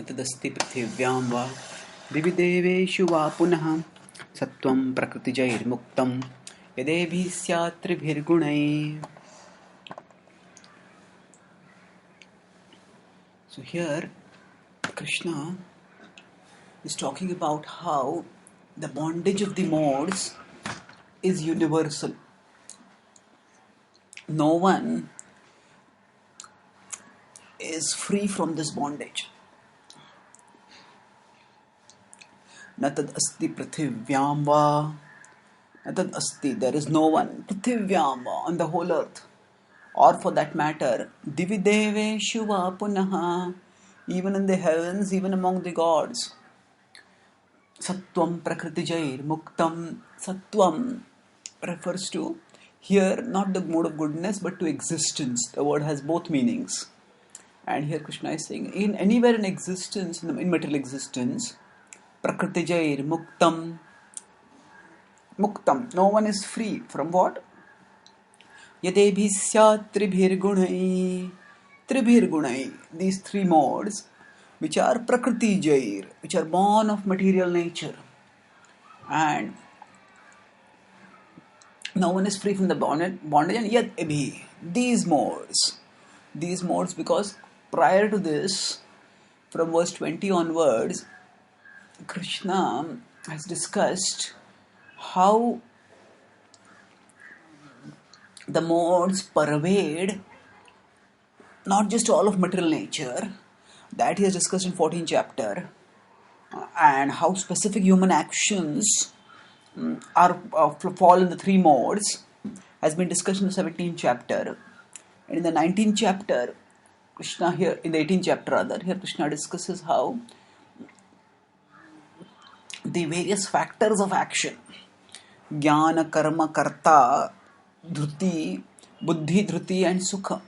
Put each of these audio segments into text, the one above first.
asti pṛthivyāṁ va divi deveṣu va punaḥ sattvaṁ prakṛti-jair muktaṁ ebhiḥ syāt tribhir guṇaiḥ. So here Krishna is talking about how the bondage of the modes is universal. No one is free from this bondage. Asti pṛthivyāṁ va. Asti, there is no one. Prabhupad on the whole earth. Or for that matter, divi deveṣu va punaḥ, even in the heavens, even among the gods. Sattvaṁ prakṛti-jair muktaṁ. Sattvaṁ refers to here not the mode of goodness but to existence. The word has both meanings. And here Krishna is saying, in anywhere in existence, in material existence, prakṛti-jair muktaṁ. Muktaṁ, no one is free from what? Ebhiḥ syāt tribhir guṇaiḥ. Tribhir guṇaiḥ, these three modes, which are prakṛti-jair, which are born of material nature. And no one is free from the bondage, and yet ebhiḥ, these modes, because prior to this, from verse 20 onwards, Krishna has discussed how the modes pervade not just all of material nature, that he has discussed in 14th chapter, and how specific human actions fall in the three modes has been discussed in the 17th chapter. And in the 19th chapter, Krishna here, in the 18th chapter rather, here Krishna discusses how the various factors of action, jnana, karma, karta, dhruti, buddhi, dhruti and sukha,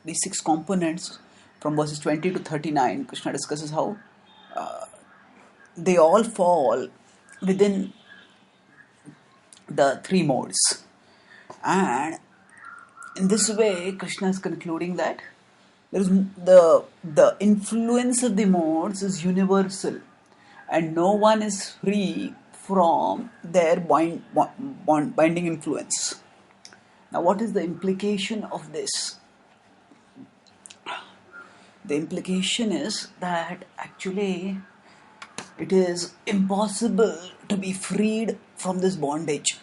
these six components from verses 20 to 39, Krishna discusses how they all fall within the three modes. And in this way, Krishna is concluding that there is the influence of the modes is universal, and no one is free from their binding influence. Now, what is the implication of this? The implication is that actually it is impossible to be freed from this bondage.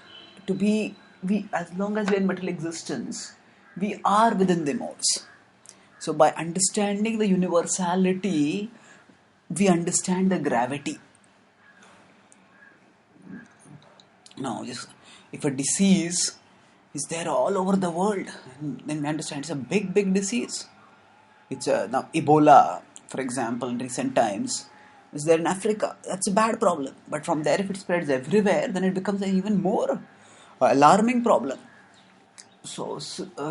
We as long as we are in material existence, we are within the modes. So by understanding the universality, we understand the gravity. Now, just if a disease is there all over the world, then we understand it's a big disease. It's now Ebola, for example, in recent times, is there in Africa. That's a bad problem. But from there, if it spreads everywhere, then it becomes an even more alarming problem. So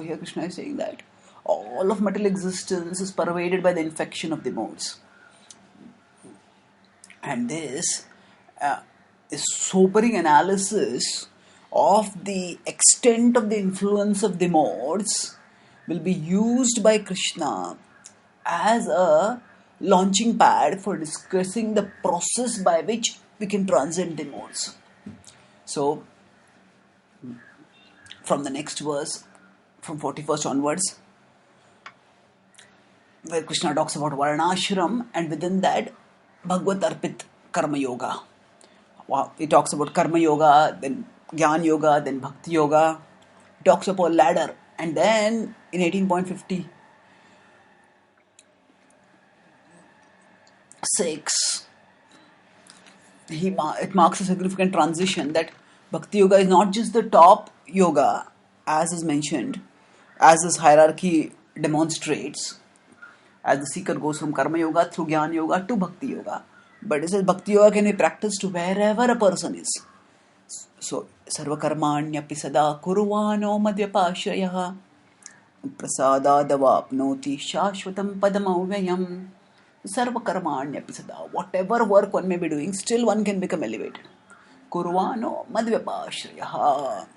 here Krishna is saying that all of material existence is pervaded by the infection of the modes. And this is sobering analysis of the extent of the influence of the modes will be used by Krishna as a launching pad for discussing the process by which we can transcend the modes. So, from the next verse, from 41st onwards, where Krishna talks about Varnashram, and within that, Bhagavad Arpit Karma Yoga. He talks about Karma Yoga, then Jnana Yoga, then Bhakti Yoga. He talks about ladder. And then, in 18.56, it marks a significant transition that Bhakti Yoga is not just the top yoga, as is mentioned, as this hierarchy demonstrates, as the seeker goes from Karma Yoga through Jnana Yoga to Bhakti Yoga. But it says Bhakti Yoga can be practiced wherever a person is. So, sarva karmaṇyapi sada kurvāno madhyapāśrayah prasadādavāpnoti śāśvatam padamavayam. Sarva karmaṇyapi sada, whatever work one may be doing, still one can become elevated. Kurvāno madhyapāśrayah.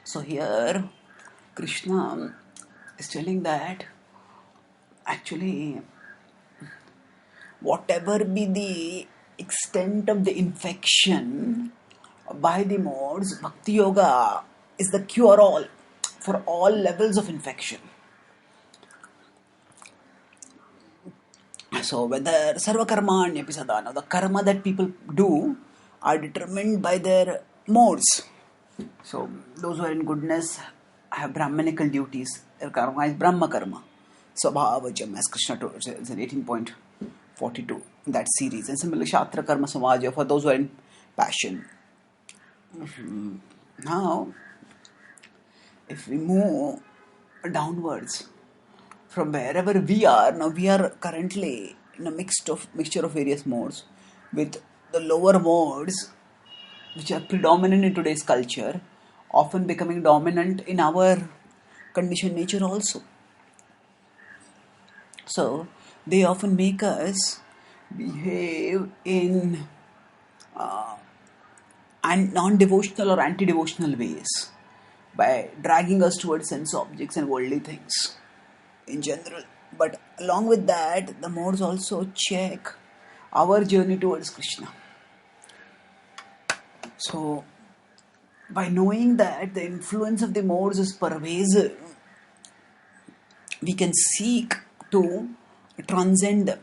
So here Krishna is telling that actually whatever be the extent of the infection by the modes, Bhakti Yoga is the cure-all for all levels of infection. So whether sarva karmanya pisadana, the karma that people do are determined by their modes. So those who are in goodness have Brahmanical duties. Their karma is Brahma karma. Svabhavajam, as Krishna told us in 18.42 in that series. And similarly, Shatra karma samaja for those who are in passion. Now, if we move downwards from wherever we are, now we are currently in a mixture of various modes, with the lower modes which are predominant in today's culture often becoming dominant in our conditioned nature also. So they often make us behave in non-devotional or anti-devotional ways by dragging us towards sense objects and worldly things in general. But along with that, the modes also check our journey towards Krishna. So, by knowing that the influence of the modes is pervasive, we can seek to transcend them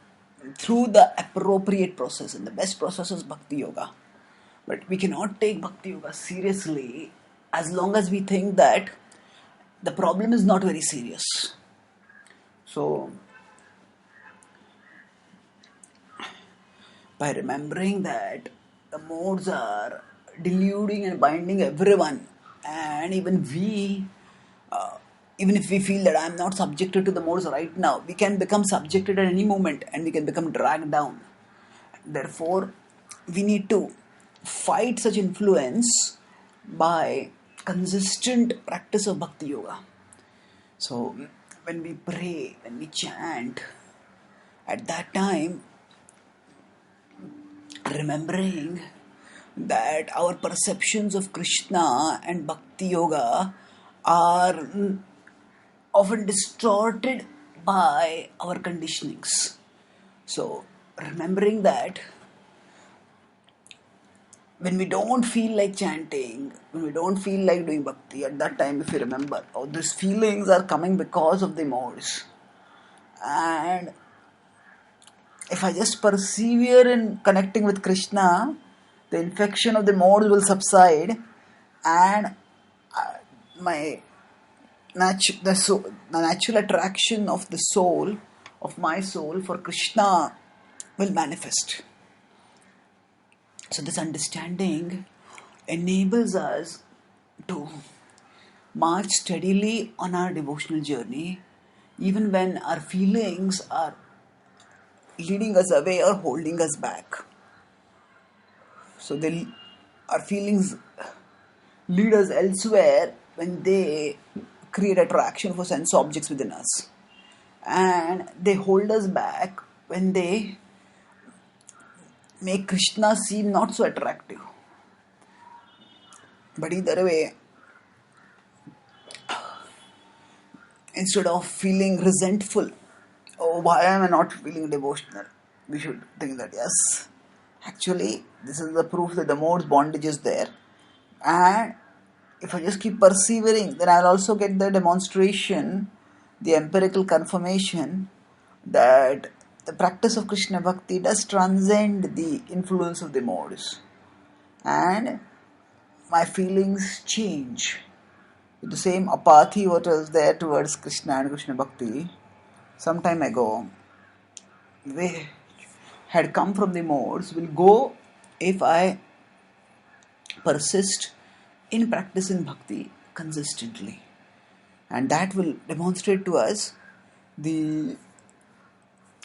through the appropriate process, and the best process is Bhakti Yoga. But we cannot take Bhakti Yoga seriously as long as we think that the problem is not very serious. So, by remembering that the modes are deluding and binding everyone, and even if we feel that I am not subjected to the modes right now, we can become subjected at any moment and we can become dragged down. Therefore, we need to fight such influence by consistent practice of Bhakti Yoga. So, when we pray, when we chant, at that time, remembering that our perceptions of Krishna and Bhakti Yoga are often distorted by our conditionings. So, remembering that when we don't feel like chanting, when we don't feel like doing bhakti, at that time if you remember, these feelings are coming because of the modes. And if I just persevere in connecting with Krishna, the infection of the modes will subside, and the natural attraction of the soul, of my soul for Krishna will manifest. So this understanding enables us to march steadily on our devotional journey, even when our feelings are leading us away or holding us back. So our feelings lead us elsewhere when they create attraction for sense objects within us, and they hold us back when they make Krishna seem not so attractive. But either way, instead of feeling resentful, why am I not feeling devotional, we should think that yes, actually this is the proof that the mode's bondage is there, and if I just keep persevering, then I'll also get the demonstration, the empirical confirmation that the practice of Krishna Bhakti does transcend the influence of the modes, and my feelings change. With the same apathy what was there towards Krishna and Krishna Bhakti some time ago, we had come from the modes, will go if I persist in practicing Bhakti consistently. And that will demonstrate to us the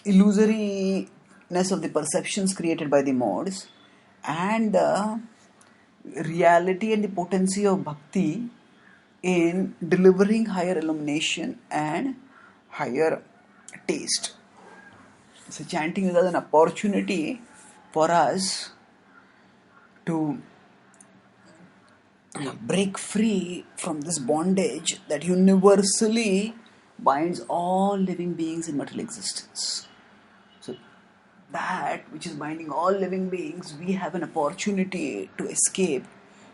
illusoriness of the perceptions created by the modes, and the reality and the potency of Bhakti in delivering higher illumination and higher taste. So chanting is an opportunity for us to break free from this bondage that universally binds all living beings in material existence. So that which is binding all living beings, we have an opportunity to escape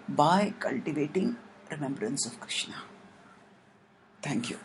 by cultivating remembrance of Krishna. Thank you.